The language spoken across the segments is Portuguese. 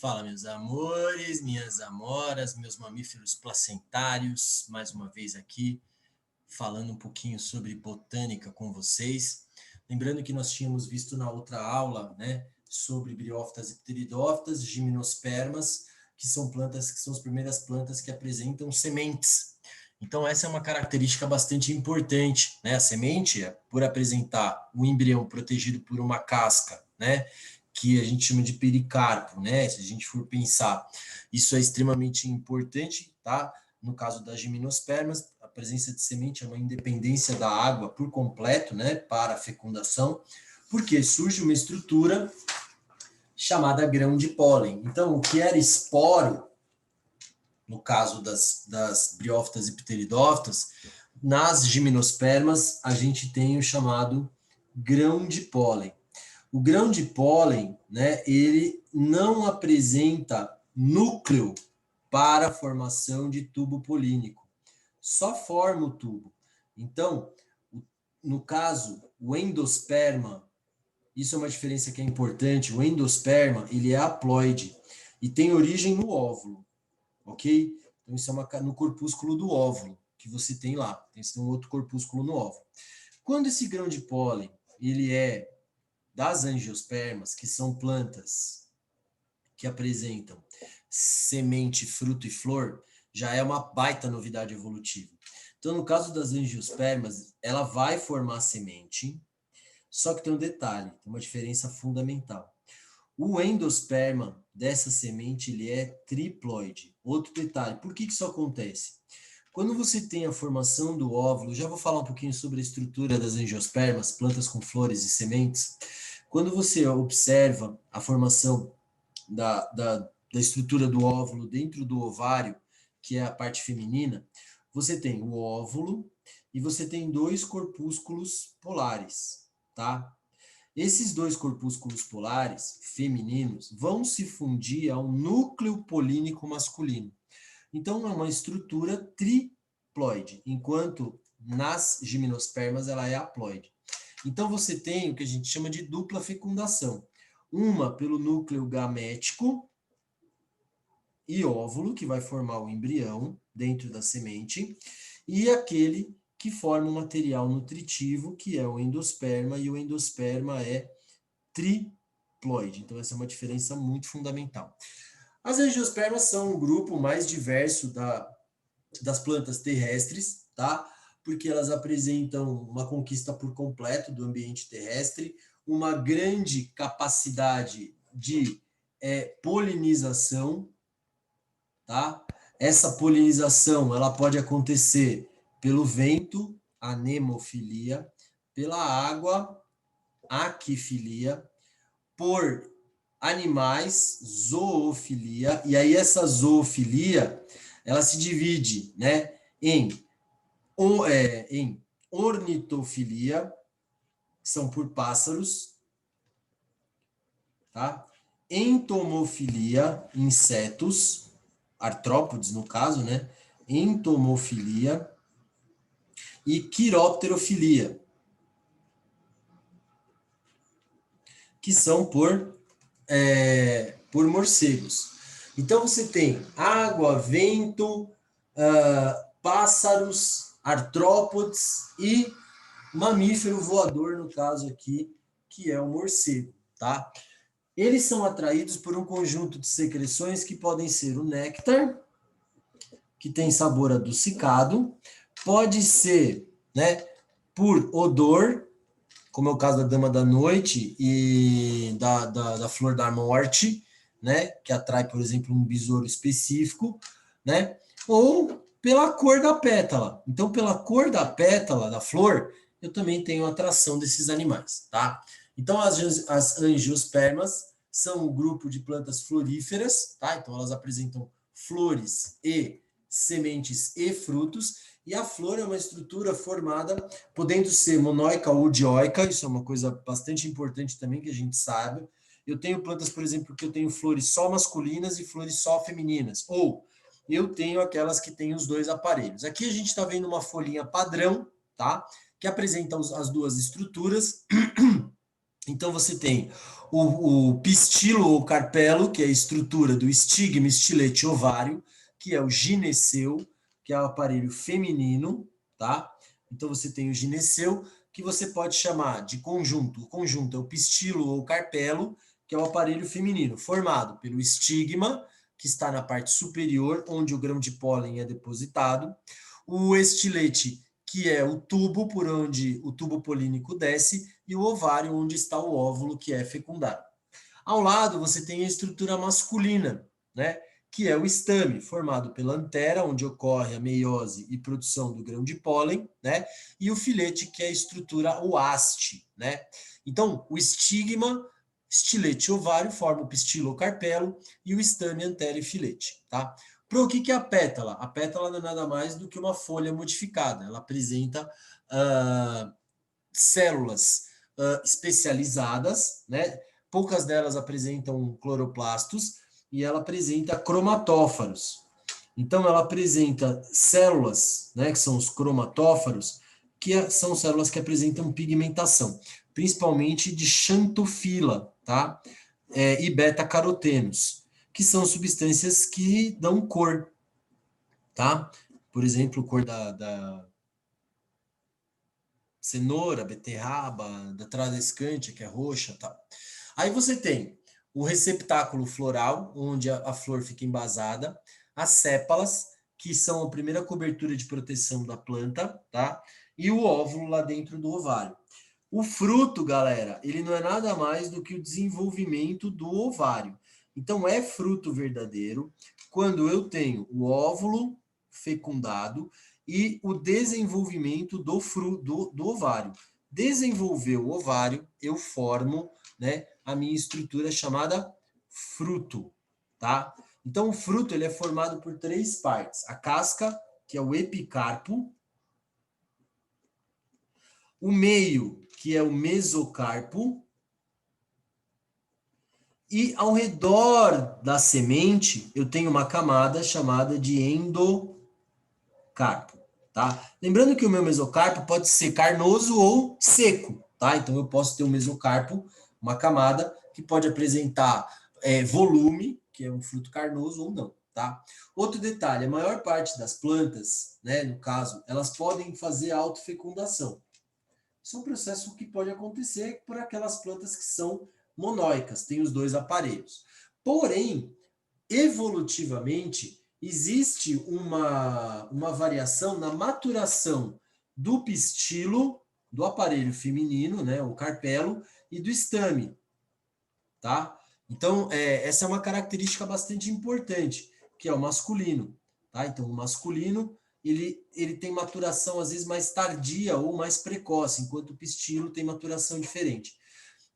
Fala, meus amores, minhas amoras, meus mamíferos placentários, mais uma vez aqui, falando um pouquinho sobre botânica com vocês. Lembrando que nós tínhamos visto na outra aula, né, sobre briófitas e pteridófitas, gimnospermas, que são plantas que são as primeiras plantas que apresentam sementes. Então, essa é uma característica bastante importante, né? A semente, por apresentar um embrião protegido por uma casca, né, que a gente chama de pericarpo, né? Se a gente for pensar, isso é extremamente importante, tá? No caso das gimnospermas, a presença de semente é uma independência da água por completo, né, para a fecundação, porque surge uma estrutura chamada grão de pólen. Então, o que era esporo, no caso das briófitas e pteridófitas, nas gimnospermas a gente tem o chamado grão de pólen. O grão de pólen, né, ele não apresenta núcleo para a formação de tubo polínico. Só forma o tubo. Então, no caso, o endosperma, isso é uma diferença que é importante, o endosperma, ele é haploide e tem origem no óvulo, ok? Então, isso é no corpúsculo do óvulo, que você tem lá. Tem um outro corpúsculo no óvulo. Quando esse grão de pólen, ele é das angiospermas, que são plantas que apresentam semente, fruto e flor, já é uma baita novidade evolutiva. Então, no caso das angiospermas, ela vai formar semente, só que tem um detalhe, tem uma diferença fundamental. O endosperma dessa semente, ele é triploide. Outro detalhe, por que isso acontece? Quando você tem a formação do óvulo, já vou falar um pouquinho sobre a estrutura das angiospermas, plantas com flores e sementes. Quando você observa a formação da estrutura do óvulo dentro do ovário, que é a parte feminina, você tem o óvulo e você tem dois corpúsculos polares, tá? Esses dois corpúsculos polares femininos vão se fundir ao núcleo polínico masculino. Então, é uma estrutura triploide, enquanto nas gimnospermas ela é haploide. Então, você tem o que a gente chama de dupla fecundação. Uma pelo núcleo gamético e óvulo, que vai formar o embrião dentro da semente, e aquele que forma o material nutritivo, que é o endosperma, e o endosperma é triploide. Então, essa é uma diferença muito fundamental. As angiospermas são um grupo mais diverso das plantas terrestres, tá? Porque elas apresentam uma conquista por completo do ambiente terrestre, uma grande capacidade de polinização, tá? Essa polinização ela pode acontecer pelo vento, anemofilia, pela água, aquifilia, por animais, zoofilia, e aí essa zoofilia, ela se divide, né, em ornitofilia, que são por pássaros, tá? Entomofilia, insetos, artrópodes no caso, né? Entomofilia e quiropterofilia, que são por morcegos. Então você tem água, vento, pássaros, artrópodes e mamífero voador, no caso aqui, que é o morcego, tá? Eles são atraídos por um conjunto de secreções que podem ser o néctar, que tem sabor adocicado, pode ser, né, por odor, como é o caso da dama da noite e da flor da morte, né, que atrai, por exemplo, um besouro específico, né, ou pela cor da pétala. Então, pela cor da pétala da flor, eu também tenho atração desses animais, tá? Então, as angiospermas são um grupo de plantas floríferas, tá? Então, elas apresentam flores e sementes e frutos, e a flor é uma estrutura formada, podendo ser monóica ou dioica, isso é uma coisa bastante importante também que a gente sabe. Eu tenho plantas, por exemplo, que eu tenho flores só masculinas e flores só femininas, ou eu tenho aquelas que têm os dois aparelhos. Aqui a gente está vendo uma folhinha padrão, tá? Que apresenta as duas estruturas. Então, você tem o pistilo ou carpelo, que é a estrutura do estigma, estilete ovário, que é o gineceu, que é o aparelho feminino, tá? Então, você tem o gineceu, que você pode chamar de conjunto. O conjunto é o pistilo ou carpelo, que é o aparelho feminino, formado pelo estigma, que está na parte superior, onde o grão de pólen é depositado, o estilete, que é o tubo por onde o tubo polínico desce, e o ovário, onde está o óvulo, que é fecundado. Ao lado, você tem a estrutura masculina, né? Que é o estame, formado pela antera, onde ocorre a meiose e produção do grão de pólen, né? E o filete, que é a estrutura, o haste, né? Então, o estigma, estilete ovário, forma o pistilo ou carpelo, e o estame, antera e filete, tá? Para o que é a pétala? A pétala não é nada mais do que uma folha modificada. Ela apresenta células especializadas, né? Poucas delas apresentam cloroplastos e ela apresenta cromatófaros. Então, ela apresenta células, né, que são os cromatófaros, que são células que apresentam pigmentação, principalmente de xantofila, tá? E beta-carotenos, que são substâncias que dão cor, tá? Por exemplo, cor da cenoura, beterraba, da tradescante, que é roxa, tá? Aí você tem o receptáculo floral, onde a flor fica embasada, as sépalas, que são a primeira cobertura de proteção da planta, tá? E o óvulo lá dentro do ovário. O fruto, galera, ele não é nada mais do que o desenvolvimento do ovário. Então, é fruto verdadeiro quando eu tenho o óvulo fecundado e o desenvolvimento do ovário. Desenvolver o ovário, eu formo, né, a minha estrutura chamada fruto, tá? Então, o fruto ele é formado por três partes. A casca, que é o epicarpo, o meio, que é o mesocarpo, e ao redor da semente eu tenho uma camada chamada de endocarpo, tá? Lembrando que o meu mesocarpo pode ser carnoso ou seco, tá? Então eu posso ter um mesocarpo, uma camada que pode apresentar volume, que é um fruto carnoso ou não, tá? Outro detalhe, a maior parte das plantas, né, no caso, elas podem fazer autofecundação. Isso é um processo que pode acontecer por aquelas plantas que são monóicas, têm os dois aparelhos. Porém, evolutivamente, existe uma variação na maturação do pistilo, do aparelho feminino, né, o carpelo, e do estame, tá? Então, essa é uma característica bastante importante, que é o masculino, tá? Então, o masculino, ele tem maturação, às vezes, mais tardia ou mais precoce, enquanto o pistilo tem maturação diferente.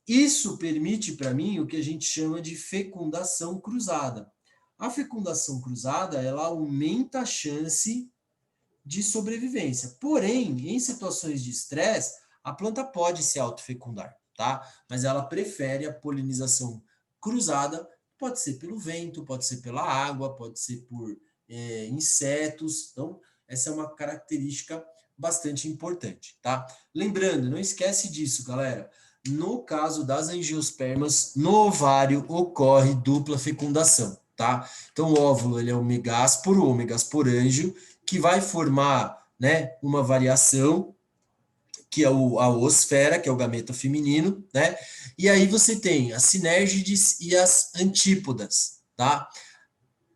Isso permite, para mim, o que a gente chama de fecundação cruzada. A fecundação cruzada, ela aumenta a chance de sobrevivência. Porém, em situações de estresse, a planta pode se autofecundar, tá? Mas ela prefere a polinização cruzada, pode ser pelo vento, pode ser pela água, pode ser por insetos. Então, essa é uma característica bastante importante, tá? Lembrando, não esquece disso, galera. No caso das angiospermas, no ovário ocorre dupla fecundação, tá? Então, o óvulo ele é o megásporo ou megasporângio, que vai formar, né, uma variação, que é a oosfera, que é o gameta feminino, né? E aí você tem as sinérgides e as antípodas, tá?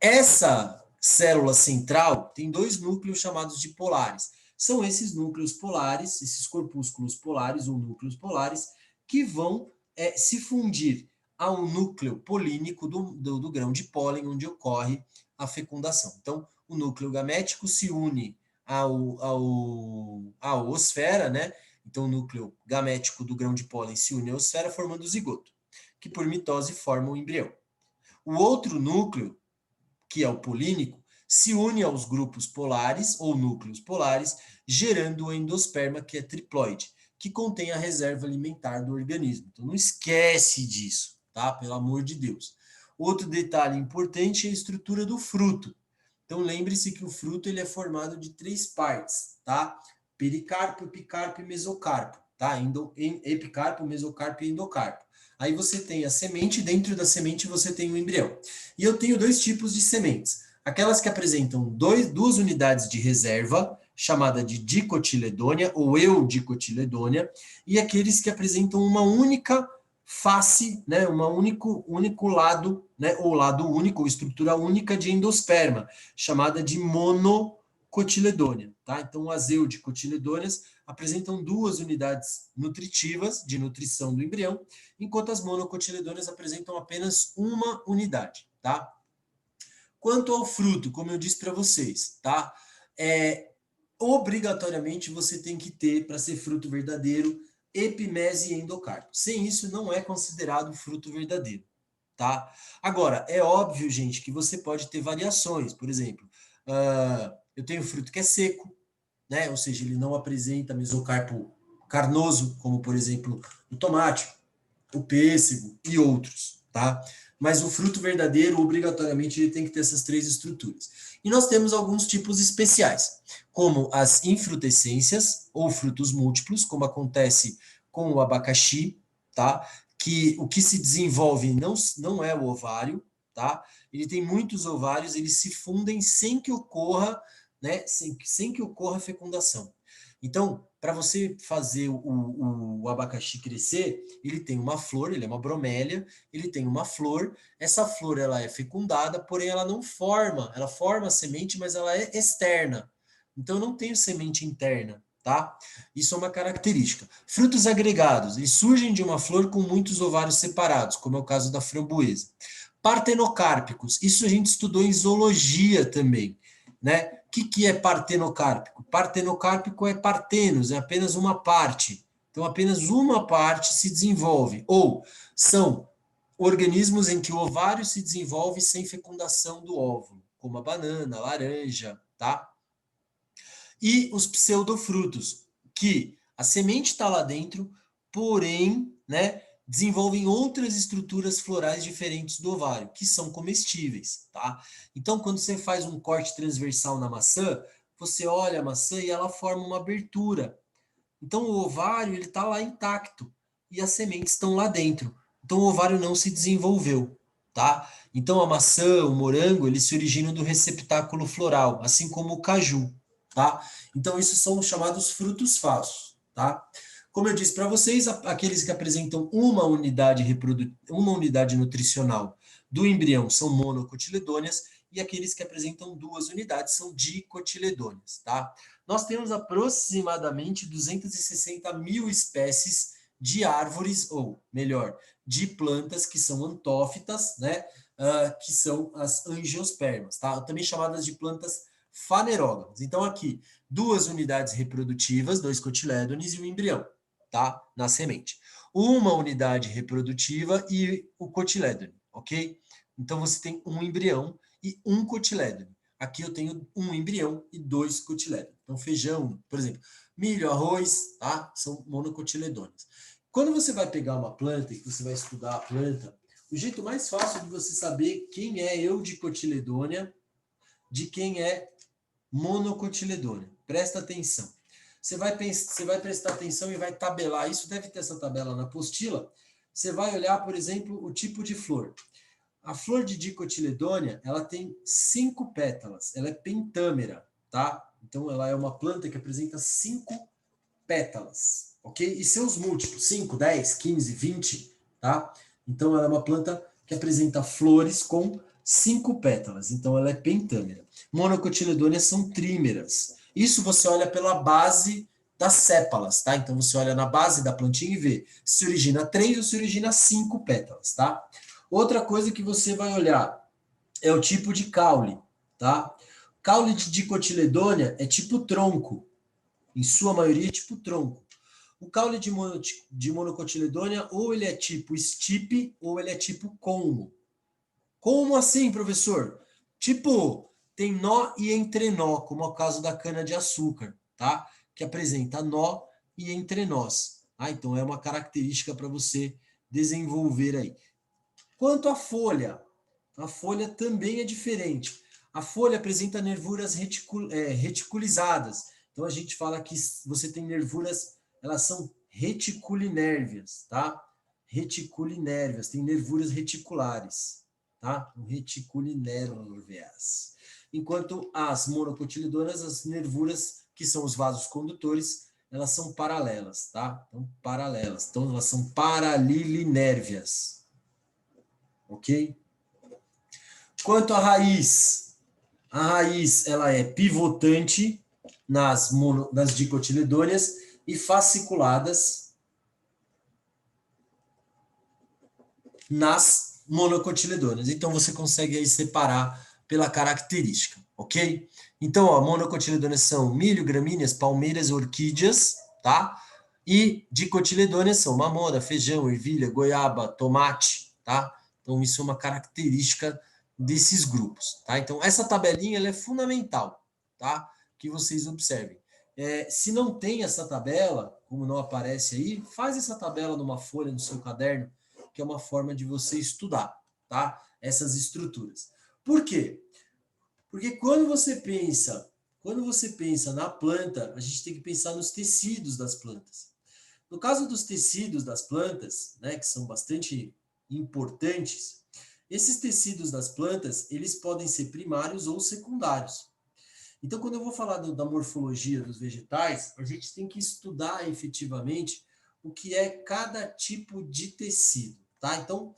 Essa célula central tem dois núcleos chamados de polares. São esses núcleos polares, esses corpúsculos polares ou núcleos polares, que vão se fundir ao núcleo polínico do grão de pólen, onde ocorre a fecundação. Então, o núcleo gamético se une à oosfera, né? Então, o núcleo gamético do grão de pólen se une à oosfera, formando o zigoto, que por mitose forma o embrião. O outro núcleo, que é o polínico, se une aos grupos polares ou núcleos polares, gerando o endosperma, que é triploide, que contém a reserva alimentar do organismo. Então não esquece disso, tá? Pelo amor de Deus. Outro detalhe importante é a estrutura do fruto. Então lembre-se que o fruto ele é formado de três partes, tá? Pericarpo, epicarpo e mesocarpo, tá? Epicarpo, mesocarpo e endocarpo. Aí você tem a semente, dentro da semente você tem o embrião. E eu tenho dois tipos de sementes. Aquelas que apresentam duas unidades de reserva, chamada de dicotiledônia ou eudicotiledônia, e aqueles que apresentam uma única face, né, único lado, né, ou lado único, ou estrutura única de endosperma, chamada de monocotiledônia, tá? Então, as eudicotiledôneas apresentam duas unidades nutritivas de nutrição do embrião, enquanto as monocotiledôneas apresentam apenas uma unidade, tá? Quanto ao fruto, como eu disse para vocês, tá? Obrigatoriamente você tem que ter, para ser fruto verdadeiro, epimese e endocarpo. Sem isso, não é considerado fruto verdadeiro, tá? Agora, é óbvio, gente, que você pode ter variações. Por exemplo, eu tenho fruto que é seco, né? Ou seja, ele não apresenta mesocarpo carnoso, como, por exemplo, o tomate, o pêssego e outros, tá? Mas o fruto verdadeiro, obrigatoriamente, ele tem que ter essas três estruturas. E nós temos alguns tipos especiais, como as infrutescências ou frutos múltiplos, como acontece com o abacaxi, tá? Que o que se desenvolve não é o ovário, tá? Ele tem muitos ovários, eles se fundem sem que ocorra, né? Sem que ocorra fecundação. Então, para você fazer o abacaxi crescer, ele tem uma flor, ele é uma bromélia, ele tem uma flor, essa flor ela é fecundada, porém ela não forma, ela forma a semente, mas ela é externa. Então, eu não tenho semente interna, tá? Isso é uma característica. Frutos agregados, eles surgem de uma flor com muitos ovários separados, como é o caso da framboesa. Partenocárpicos, isso a gente estudou em zoologia também, né? O que é partenocárpico? Partenocárpico é partenos, é apenas uma parte. Então, apenas uma parte se desenvolve. Ou são organismos em que o ovário se desenvolve sem fecundação do óvulo, como a banana, a laranja, tá? E os pseudofrutos, que a semente está lá dentro, porém, né, desenvolvem outras estruturas florais diferentes do ovário, que são comestíveis, tá? Então, quando você faz um corte transversal na maçã, você olha a maçã e ela forma uma abertura. Então, o ovário ele está lá intacto e as sementes estão lá dentro. Então, o ovário não se desenvolveu, tá? Então, a maçã, o morango, eles se originam do receptáculo floral, assim como o caju, tá? Então, esses são os chamados frutos falsos, tá? Como eu disse para vocês, aqueles que apresentam uma unidade nutricional do embrião são monocotiledôneas e aqueles que apresentam duas unidades são dicotiledôneas, tá? Nós temos aproximadamente 260 mil espécies de árvores, ou melhor, de plantas que são antófitas, né? Que são as angiospermas, tá? Também chamadas de plantas fanerógamas. Então, aqui, duas unidades reprodutivas, dois cotilédones e um embrião, tá? Na semente. Uma unidade reprodutiva e o cotilédone, ok? Então, você tem um embrião e um cotilédone. Aqui eu tenho um embrião e dois cotilédones. Então, feijão, por exemplo, milho, arroz, tá? São monocotiledôneos. Quando você vai pegar uma planta e você vai estudar a planta, o jeito mais fácil de você saber quem é eudicotiledônia de quem é monocotiledônia. Presta atenção. Você vai prestar atenção e vai tabelar. Isso deve ter essa tabela na apostila. Você vai olhar, por exemplo, o tipo de flor. A flor de dicotiledônia, ela tem 5 pétalas. Ela é pentâmera, tá? Então, ela é uma planta que apresenta 5 pétalas, ok? E seus múltiplos, 5, 10, 15, 20, tá? Então, ela é uma planta que apresenta flores com 5 pétalas. Então, ela é pentâmera. Monocotiledôneas são trímeras. Isso você olha pela base das sépalas, tá? Então, você olha na base da plantinha e vê se origina 3 ou se origina 5 pétalas, tá? Outra coisa que você vai olhar é o tipo de caule, tá? Caule de dicotiledônia é tipo tronco, em sua maioria é tipo tronco. O caule de monocotiledônia ou ele é tipo estipe ou ele é tipo colmo. Como assim, professor? Tipo, tem nó e entrenó, como é o caso da cana-de-açúcar, tá? Que apresenta nó e entrenós. Ah, então é uma característica para você desenvolver aí. Quanto à folha, a folha também é diferente. A folha apresenta nervuras reticulizadas. Então, a gente fala que você tem nervuras, elas são reticulinérvias, tá? Reticulinérvias, tem nervuras reticulares, tá? Reticulinérvias. Enquanto as monocotiledonas, as nervuras, que são os vasos condutores, elas são paralelas, tá? Então, paralelas. Então, elas são paralilinérvias. Ok? Quanto à raiz, ela é pivotante nas dicotiledôneas e fasciculadas nas monocotiledôneas. Então, você consegue aí separar pela característica, ok? Então, ó, monocotiledôneas são milho, gramíneas, palmeiras, orquídeas, tá? E dicotiledôneas são mamona, feijão, ervilha, goiaba, tomate, tá? Então, isso é uma característica desses grupos, tá? Então, essa tabelinha ela é fundamental, tá? Que vocês observem. Se não tem essa tabela, como não aparece aí, faz essa tabela numa folha no seu caderno, que é uma forma de você estudar, tá? Essas estruturas. Por quê? Porque quando você pensa na planta, a gente tem que pensar nos tecidos das plantas. No caso dos tecidos das plantas, né, que são bastante importantes, esses tecidos das plantas, eles podem ser primários ou secundários. Então, quando eu vou falar da morfologia dos vegetais, a gente tem que estudar efetivamente o que é cada tipo de tecido, tá? Então,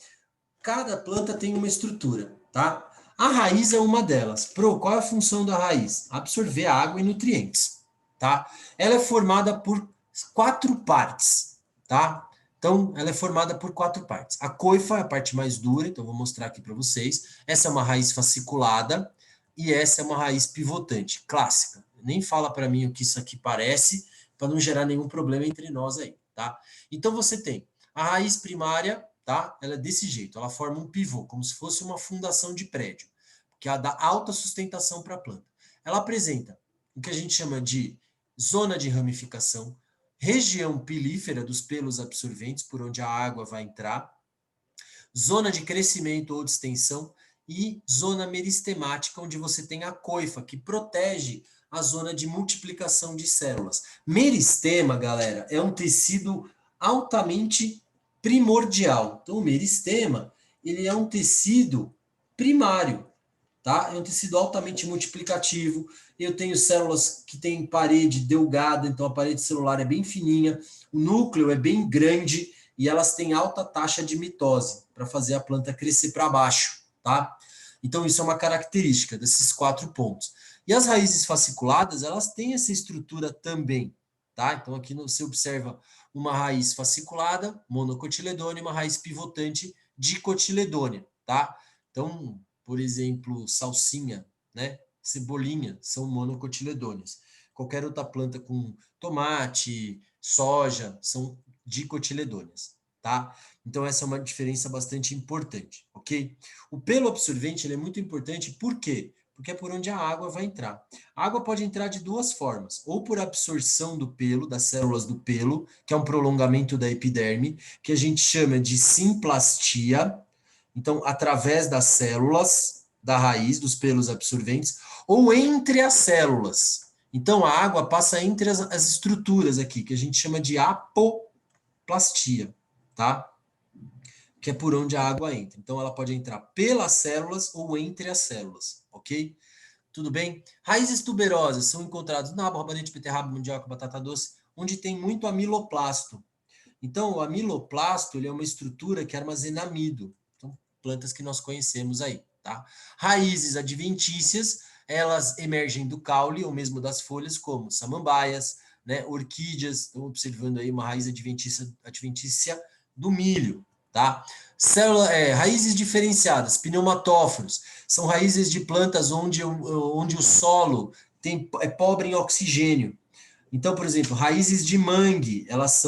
cada planta tem uma estrutura, tá? A raiz é uma delas. Qual é a função da raiz? Absorver água e nutrientes, tá? Ela é formada por 4 partes, tá? Então, ela é formada por 4 partes. A coifa é a parte mais dura, então vou mostrar aqui para vocês. Essa é uma raiz fasciculada e essa é uma raiz pivotante, clássica. Nem fala para mim o que isso aqui parece, para não gerar nenhum problema entre nós aí, tá? Então, você tem a raiz primária, tá? Ela é desse jeito, ela forma um pivô, como se fosse uma fundação de prédio, que ela dá alta sustentação para a planta. Ela apresenta o que a gente chama de zona de ramificação, região pilífera dos pelos absorventes, por onde a água vai entrar, zona de crescimento ou de extensão e zona meristemática, onde você tem a coifa, que protege a zona de multiplicação de células. Meristema, galera, é um tecido altamente primordial. Então, o meristema, ele é um tecido primário, tá? É um tecido altamente multiplicativo. Eu tenho células que têm parede delgada, então a parede celular é bem fininha, o núcleo é bem grande e elas têm alta taxa de mitose para fazer a planta crescer para baixo, tá? Então isso é uma característica desses 4 pontos. E as raízes fasciculadas, elas têm essa estrutura também, tá? Então aqui você observa uma raiz fasciculada, monocotiledônea, e uma raiz pivotante dicotiledônea, tá? Então, por exemplo, salsinha, né? Cebolinha, são monocotiledôneas. Qualquer outra planta com tomate, soja, são dicotiledôneas, tá? Então essa é uma diferença bastante importante, ok? O pelo absorvente ele é muito importante, por quê? Porque é por onde a água vai entrar. A água pode entrar de 2 formas, ou por absorção do pelo, das células do pelo, que é um prolongamento da epiderme, que a gente chama de simplastia, então através das células da raiz, dos pelos absorventes, ou entre as células. Então a água passa entre as estruturas aqui, que a gente chama de apoplastia, tá? Que é por onde a água entra. Então, ela pode entrar pelas células ou entre as células, ok? Tudo bem? Raízes tuberosas são encontradas na rabanete, beterraba, mandioca, batata doce, onde tem muito amiloplasto. Então, o amiloplasto ele é uma estrutura que armazena amido. Então, plantas que nós conhecemos aí, tá? Raízes adventícias, elas emergem do caule ou mesmo das folhas, como samambaias, né, orquídeas. Estão observando aí uma raiz adventícia do milho, tá? Raízes diferenciadas, pneumatóforos, são raízes de plantas onde o solo é pobre em oxigênio. Então, por exemplo, raízes de mangue, elas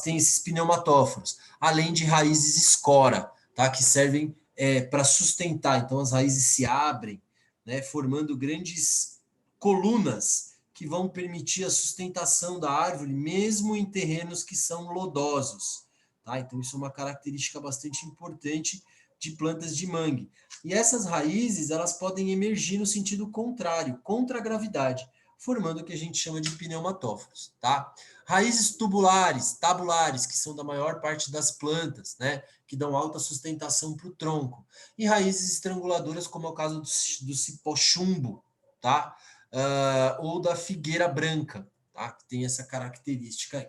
têm esses pneumatóforos, além de raízes escora, tá? Que servem para sustentar. Então, as raízes se abrem, né, formando grandes colunas que vão permitir a sustentação da árvore, mesmo em terrenos que são lodosos. Tá? Então, isso é uma característica bastante importante de plantas de mangue. E essas raízes, elas podem emergir no sentido contrário, contra a gravidade, formando o que a gente chama de pneumatóforos, tá? Raízes tubulares, tabulares, que são da maior parte das plantas, né? Que dão alta sustentação para o tronco. E raízes estranguladoras, como é o caso do cipó-chumbo, tá? Ou da figueira branca, tá? Que tem essa característica aí.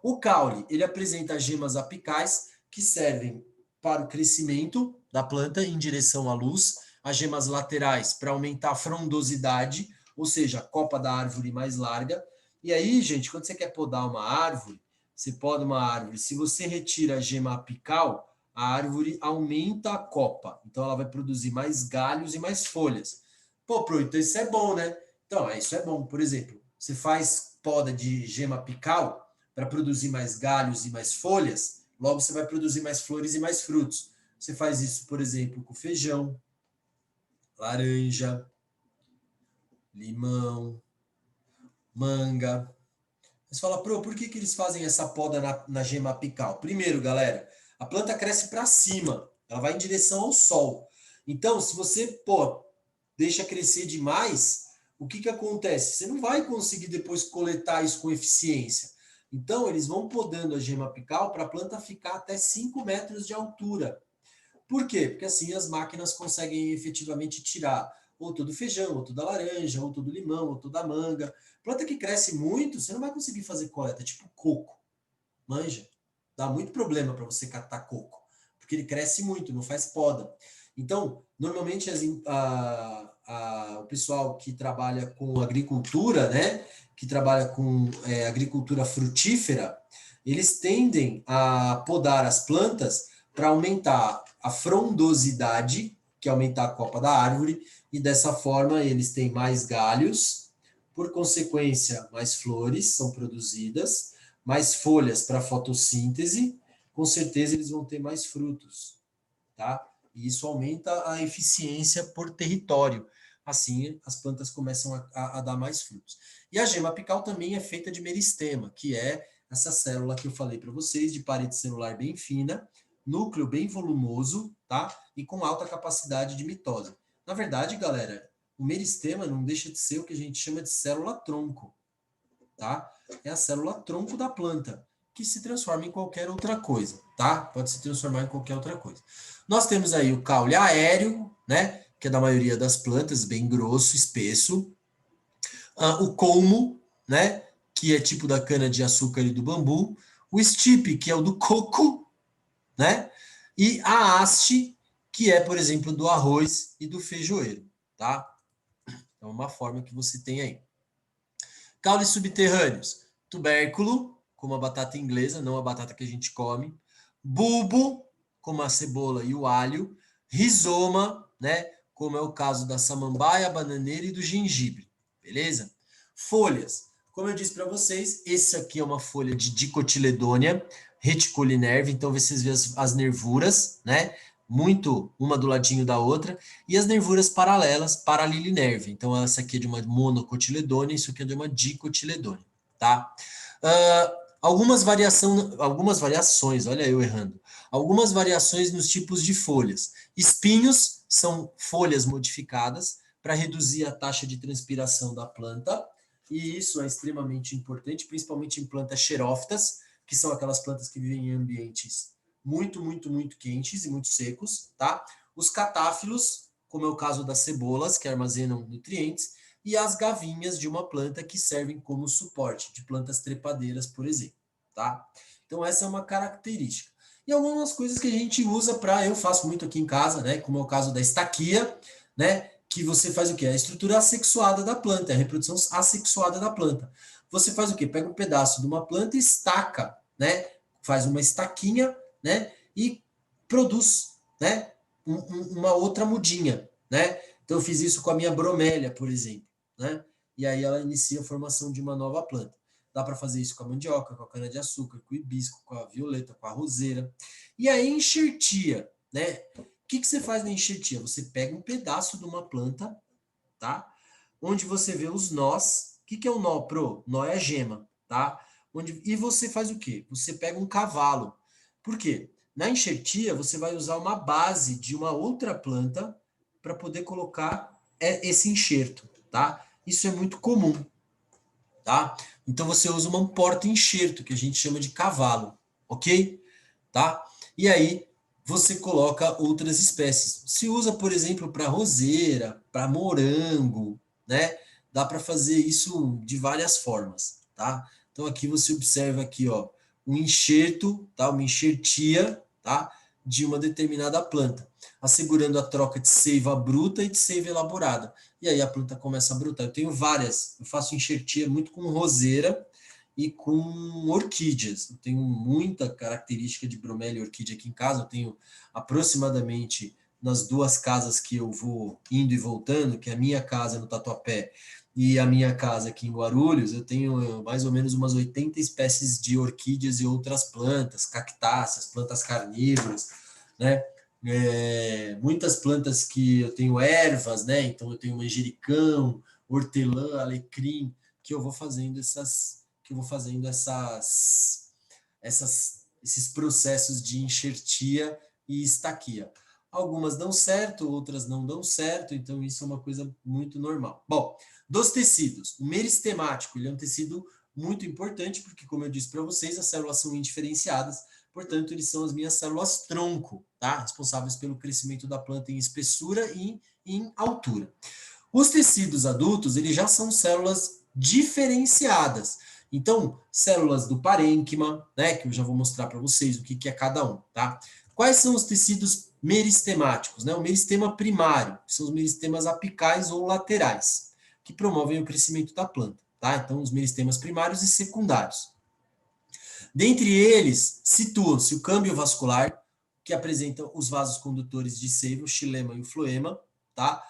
O caule, ele apresenta gemas apicais que servem para o crescimento da planta em direção à luz, as gemas laterais para aumentar a frondosidade, ou seja, a copa da árvore mais larga. E aí, gente, quando você quer podar uma árvore, você poda uma árvore, se você retira a gema apical, a árvore aumenta a copa, então ela vai produzir mais galhos e mais folhas. Pô, Pro, então isso é bom, né? Então, isso é bom. Por exemplo, você faz poda de gema apical para produzir mais galhos e mais folhas, logo você vai produzir mais flores e mais frutos. Você faz isso, por exemplo, com feijão, laranja, limão, manga. Você fala, por que eles fazem essa poda na gema apical? Primeiro, galera, a planta cresce para cima, ela vai em direção ao sol. Então, se você, deixa crescer demais, o que acontece? Você não vai conseguir depois coletar isso com eficiência. Então, eles vão podando a gema apical para a planta ficar até 5 metros de altura. Por quê? Porque assim as máquinas conseguem efetivamente tirar ou todo o feijão, ou toda a laranja, ou todo o limão, ou toda a manga. Planta que cresce muito, você não vai conseguir fazer coleta, tipo coco. Manja? Dá muito problema para você catar coco, porque ele cresce muito, não faz poda. Então, normalmente o pessoal que trabalha com agricultura, né, que trabalha com agricultura frutífera, eles tendem a podar as plantas para aumentar a frondosidade, que é aumentar a copa da árvore, e dessa forma eles têm mais galhos, por consequência, mais flores são produzidas, mais folhas para fotossíntese, com certeza eles vão ter mais frutos, tá? E isso aumenta a eficiência por território. Assim, as plantas começam a dar mais frutos. E a gema apical também é feita de meristema, que é essa célula que eu falei para vocês, de parede celular bem fina, núcleo bem volumoso, tá? E com alta capacidade de mitose. Na verdade, galera, o meristema não deixa de ser o que a gente chama de célula-tronco, tá? É a célula-tronco da planta, que se transforma em qualquer outra coisa, tá? Pode se transformar em qualquer outra coisa. Nós temos aí o caule aéreo, né? Que é da maioria das plantas, bem grosso, espesso. O colmo, né? Que é tipo da cana-de-açúcar e do bambu. O stipe, que é o do coco, né? E a haste, que é, por exemplo, do arroz e do feijoeiro, tá? É uma forma que você tem aí. Caules subterrâneos, tubérculo, como a batata inglesa, não a batata que a gente come. Bulbo, como a cebola e o alho. Rizoma, né? Como é o caso da samambaia, bananeira e do gengibre, beleza? Folhas, como eu disse para vocês, esse aqui é uma folha de dicotiledônia reticolinerva, então vocês veem as nervuras, né? Muito uma do ladinho da outra, e as nervuras paralelas, paralilinerve. Então, essa aqui é de uma monocotiledônia, isso aqui é de uma dicotiledônia, tá? Algumas variações, olha eu errando. Algumas variações nos tipos de folhas. Espinhos são folhas modificadas para reduzir a taxa de transpiração da planta, e isso é extremamente importante, principalmente em plantas xerófitas, que são aquelas plantas que vivem em ambientes muito, muito, muito quentes e muito secos, tá? Os catáfilos, como é o caso das cebolas, que armazenam nutrientes, e as gavinhas de uma planta que servem como suporte, de plantas trepadeiras, por exemplo, tá? Então, essa é uma característica. E algumas coisas que a gente usa eu faço muito aqui em casa, né? Como é o caso da estaquia, né? Que você faz o quê? A estrutura assexuada da planta, a reprodução assexuada da planta. Você faz o quê? Pega um pedaço de uma planta e estaca, né? Faz uma estaquinha, né? E produz, né? Uma outra mudinha, né? Então eu fiz isso com a minha bromélia, por exemplo, né? E aí ela inicia a formação de uma nova planta. Dá para fazer isso com a mandioca, com a cana-de-açúcar, com o hibisco, com a violeta, com a roseira. E a enxertia, né? O que você faz na enxertia? Você pega um pedaço de uma planta, tá? Onde você vê os nós. O que é o nó, Pro? Nó é a gema, tá? E você faz o quê? Você pega um cavalo. Por quê? Na enxertia, você vai usar uma base de uma outra planta para poder colocar esse enxerto, tá? Isso é muito comum, tá? Então você usa uma porta-enxerto, que a gente chama de cavalo, ok? Tá? E aí você coloca outras espécies. Se usa, por exemplo, para roseira, para morango, né? Dá para fazer isso de várias formas, tá? Então aqui você observa aqui, ó, um enxerto, tá? Uma enxertia, tá? De uma determinada planta, assegurando a troca de seiva bruta e de seiva elaborada. E aí a planta começa a brotar. Eu tenho várias, eu faço enxertia muito com roseira e com orquídeas. Eu tenho muita característica de bromélia e orquídea aqui em casa. Eu tenho aproximadamente nas duas casas que eu vou indo e voltando, que é a minha casa no Tatuapé e a minha casa aqui em Guarulhos, eu tenho mais ou menos umas 80 espécies de orquídeas e outras plantas, cactáceas, plantas carnívoras, né? Muitas plantas que eu tenho ervas, né? Então eu tenho manjericão, hortelã, alecrim, que eu vou fazendo esses processos de enxertia e estaquia. Algumas dão certo, outras não dão certo, então isso é uma coisa muito normal. Bom, dos tecidos, o meristemático, ele é um tecido muito importante, porque, como eu disse para vocês, as células são indiferenciadas, portanto, eles são as minhas células tronco, tá? Responsáveis pelo crescimento da planta em espessura e em altura. Os tecidos adultos, eles já são células diferenciadas. Então, células do parênquima, né, que eu já vou mostrar para vocês o que é cada um, tá? Quais são os tecidos meristemáticos, né? O meristema primário, que são os meristemas apicais ou laterais, que promovem o crescimento da planta, tá? Então, os meristemas primários e secundários. Dentre eles, situam-se o câmbio vascular, que apresenta os vasos condutores de seiva, o xilema e o floema, tá?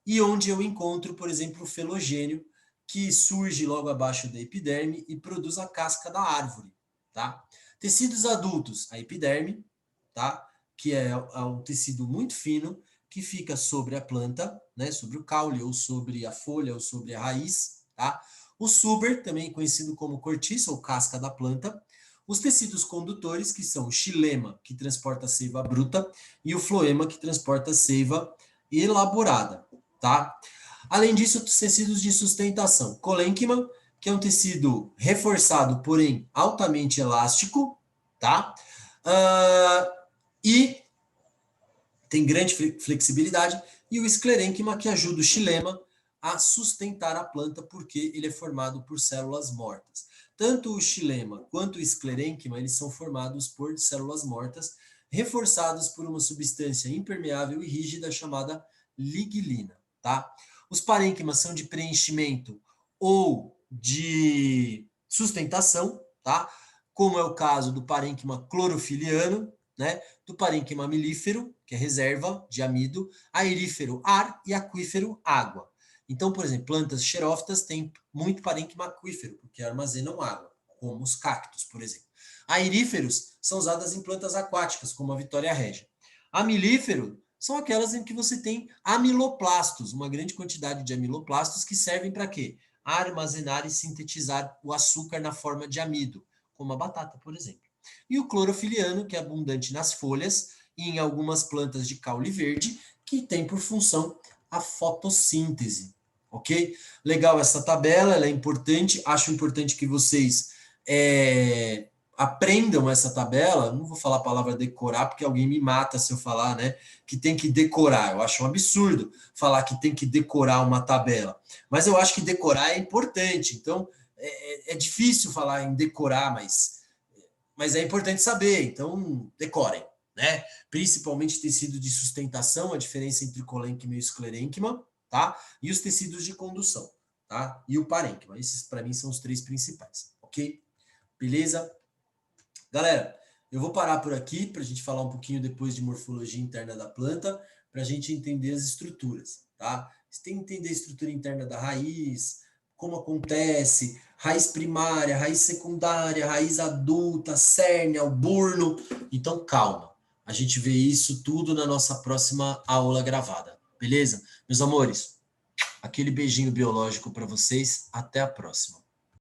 E onde eu encontro, por exemplo, o felogênio, que surge logo abaixo da epiderme e produz a casca da árvore, tá? Tecidos adultos, a epiderme, tá? Que é um tecido muito fino, que fica sobre a planta, né? Sobre o caule, ou sobre a folha, ou sobre a raiz, tá? O suber, também conhecido como cortiça ou casca da planta. Os tecidos condutores, que são o xilema, que transporta a seiva bruta, e o floema, que transporta a seiva elaborada, tá? Além disso, os tecidos de sustentação. Colênquima, que é um tecido reforçado, porém altamente elástico, tá? E tem grande flexibilidade. E o esclerênquima, que ajuda o xilema a sustentar a planta, porque ele é formado por células mortas. Tanto o xilema quanto o esclerênquima, eles são formados por células mortas, reforçadas por uma substância impermeável e rígida chamada ligilina, tá? Os parênquimas são de preenchimento ou de sustentação, tá? Como é o caso do parênquima clorofiliano, né? Do parênquima milífero, que é reserva de amido, aerífero, ar e aquífero, água. Então, por exemplo, plantas xerófitas têm muito parênquima aquífero, porque armazenam água, como os cactos, por exemplo. Aeríferos são usadas em plantas aquáticas, como a Vitória Regia. Amilífero são aquelas em que você tem amiloplastos, uma grande quantidade de amiloplastos que servem para quê? Armazenar e sintetizar o açúcar na forma de amido, como a batata, por exemplo. E o clorofiliano, que é abundante nas folhas e em algumas plantas de caule verde, que tem por função a fotossíntese, ok? Legal essa tabela, ela é importante, acho importante que vocês aprendam essa tabela, não vou falar a palavra decorar, porque alguém me mata se eu falar, né, que tem que decorar, eu acho um absurdo falar que tem que decorar uma tabela, mas eu acho que decorar é importante, então é difícil falar em decorar, mas é importante saber, então decorem, né? Principalmente tecido de sustentação, a diferença entre colênquima e esclerênquima, tá? E os tecidos de condução, tá? E o parênquima. Esses, para mim, são os três principais, ok? Beleza? Galera, eu vou parar por aqui para a gente falar um pouquinho depois de morfologia interna da planta, para a gente entender as estruturas, tá? Você tem que entender a estrutura interna da raiz, como acontece, raiz primária, raiz secundária, raiz adulta, cérnia, o burno. Então, calma. A gente vê isso tudo na nossa próxima aula gravada, beleza? Meus amores, aquele beijinho biológico para vocês. Até a próxima.